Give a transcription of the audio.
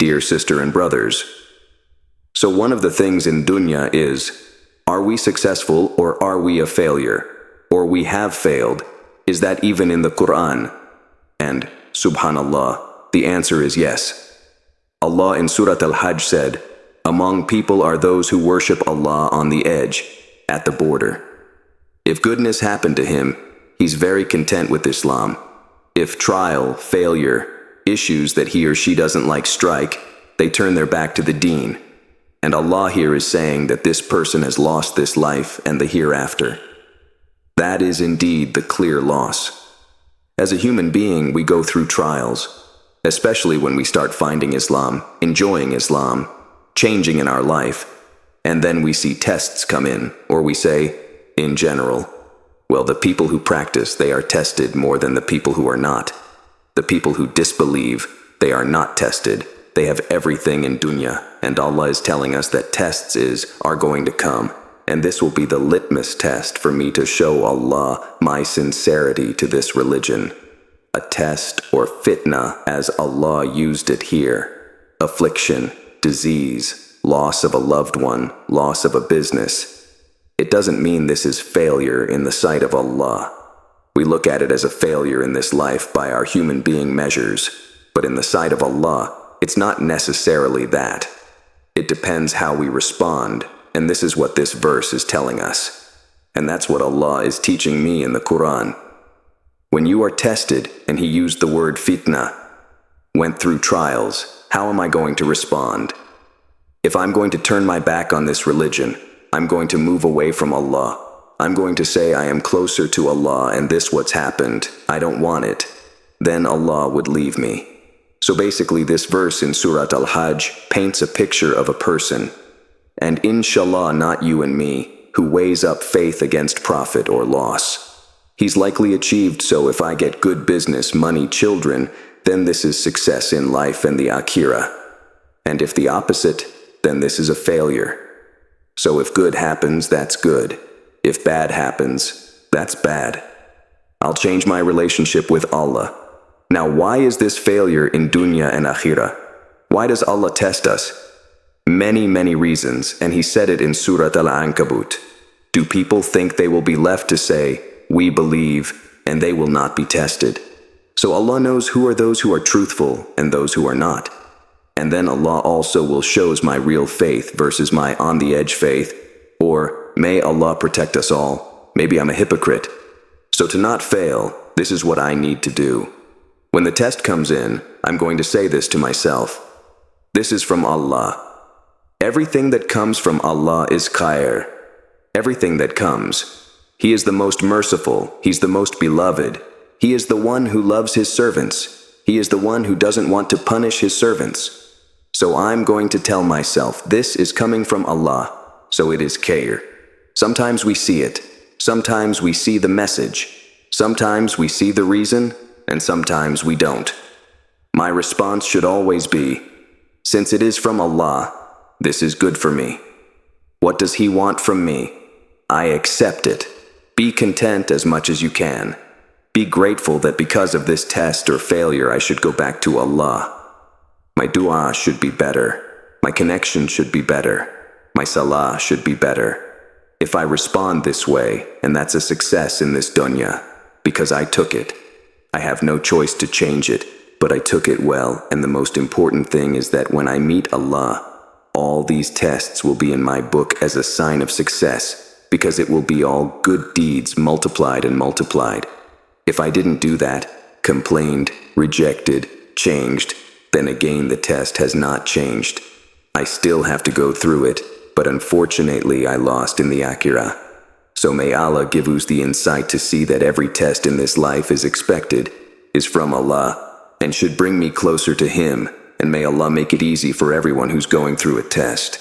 Dear sister and brothers, so one of the things in dunya is, are we successful or are we a failure? Or we have failed? Is that even in the Qur'an? And, subhanallah, the answer is yes. Allah in Surat Al-Hajj said, among people are those who worship Allah on the edge, at the border. If goodness happened to him, he's very content with Islam. If trial, failure, issues that he or she doesn't like strike, they turn their back to the deen. And Allah here is saying that this person has lost this life and the hereafter. That is indeed the clear loss. As a human being, we go through trials, especially when we start finding Islam, enjoying Islam, changing in our life, and then we see tests come in, or we say, in general, well, the people who practice, they are tested more than the people who are not. The people who disbelieve, they are not tested. They have everything in dunya, and Allah is telling us that tests are going to come, and this will be the litmus test for me to show Allah my sincerity to this religion. A test or fitna as Allah used it here. Affliction, disease, loss of a loved one, loss of a business. It doesn't mean this is failure in the sight of Allah. We look at it as a failure in this life by our human being measures, but in the sight of Allah, it's not necessarily that. It depends how we respond, and this is what this verse is telling us. And that's what Allah is teaching me in the Qur'an. When you are tested, and He used the word fitna, went through trials, how am I going to respond? If I'm going to turn my back on this religion, I'm going to move away from Allah. I'm going to say I am closer to Allah and this what's happened, I don't want it. Then Allah would leave me. So basically this verse in Surat Al-Hajj paints a picture of a person, and inshallah not you and me, who weighs up faith against profit or loss. He's likely achieved so if I get good business, money, children, then this is success in life and the akhirah. And if the opposite, then this is a failure. So if good happens, that's good. If bad happens, that's bad. I'll change my relationship with Allah. Now why is this failure in dunya and akhirah? Why does Allah test us? Many reasons, and He said it in Surat Al-Ankabut. Do people think they will be left to say, we believe, and they will not be tested? So Allah knows who are those who are truthful and those who are not. And then Allah also will shows my real faith versus my on-the-edge faith, or may Allah protect us all. Maybe I'm a hypocrite. So to not fail, this is what I need to do. When the test comes in, I'm going to say this to myself. This is from Allah. Everything that comes from Allah is khair. Everything that comes. He is the most merciful. He's the most beloved. He is the one who loves His servants. He is the one who doesn't want to punish His servants. So I'm going to tell myself, this is coming from Allah. So it is khair. Sometimes we see it. Sometimes we see the message. Sometimes we see the reason, and sometimes we don't. My response should always be, since it is from Allah, this is good for me. What does He want from me? I accept it. Be content as much as you can. Be grateful that because of this test or failure I should go back to Allah. My dua should be better. My connection should be better. My salah should be better. If I respond this way, and that's a success in this dunya, because I took it. I have no choice to change it, but I took it well, and the most important thing is that when I meet Allah, all these tests will be in my book as a sign of success, because it will be all good deeds multiplied and multiplied. If I didn't do that, complained, rejected, changed, then again the test has not changed. I still have to go through it, but unfortunately I lost in the akhirah. So may Allah give us the insight to see that every test in this life is expected, is from Allah, and should bring me closer to Him, and may Allah make it easy for everyone who's going through a test.